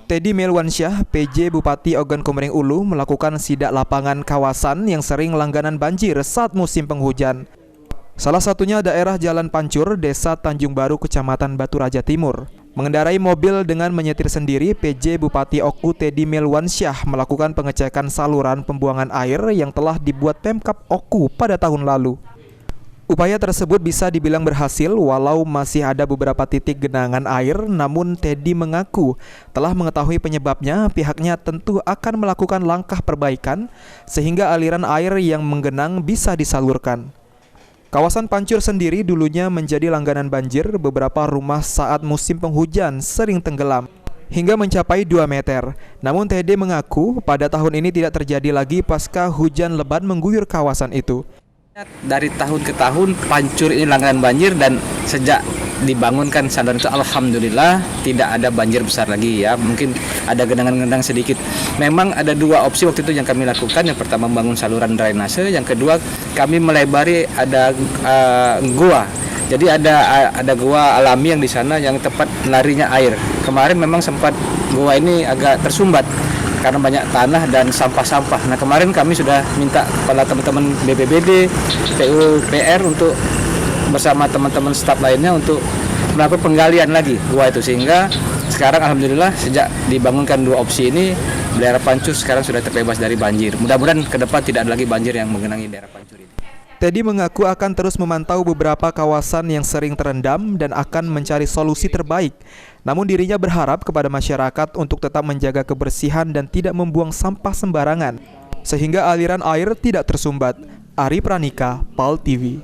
Teddy Melwansyah, PJ Bupati Ogan Komering Ulu, melakukan sidak lapangan kawasan yang sering langganan banjir saat musim penghujan. Salah satunya daerah Jalan Pancur, Desa Tanjung Baru, Kecamatan Batu Raja Timur. Mengendarai mobil dengan menyetir sendiri, PJ Bupati Oku Teddy Melwansyah melakukan pengecekan saluran pembuangan air yang telah dibuat Pemkab Oku pada tahun lalu. Upaya tersebut bisa dibilang berhasil walau masih ada beberapa titik genangan air, namun Teddy mengaku telah mengetahui penyebabnya. Pihaknya tentu akan melakukan langkah perbaikan sehingga aliran air yang menggenang bisa disalurkan. Kawasan Pancur sendiri dulunya menjadi langganan banjir. Beberapa rumah saat musim penghujan sering tenggelam hingga mencapai 2 meter. Namun Teddy mengaku pada tahun ini tidak terjadi lagi pasca hujan lebat mengguyur kawasan itu. Dari tahun ke tahun Pancur ini langganan banjir, dan sejak dibangunkan saluran itu alhamdulillah tidak ada banjir besar lagi ya. Mungkin ada genangan-genangan sedikit. Memang ada dua opsi waktu itu yang kami lakukan. Yang pertama membangun saluran drainase, yang kedua kami melebari ada gua. Jadi ada gua alami yang di sana yang tempat larinya air. Kemarin memang sempat gua ini agak tersumbat karena banyak tanah dan sampah-sampah. Nah, kemarin kami sudah minta kepada teman-teman BPBD, PUPR untuk bersama teman-teman staf lainnya untuk melakukan penggalian lagi gua itu, sehingga sekarang alhamdulillah sejak dibangunkan dua opsi ini daerah Pancur sekarang sudah terbebas dari banjir. Mudah-mudahan ke depan tidak ada lagi banjir yang menggenangi daerah Pancur ini. Teddy mengaku akan terus memantau beberapa kawasan yang sering terendam dan akan mencari solusi terbaik. Namun dirinya berharap kepada masyarakat untuk tetap menjaga kebersihan dan tidak membuang sampah sembarangan, sehingga aliran air tidak tersumbat. Ari Pranika, PAL TV.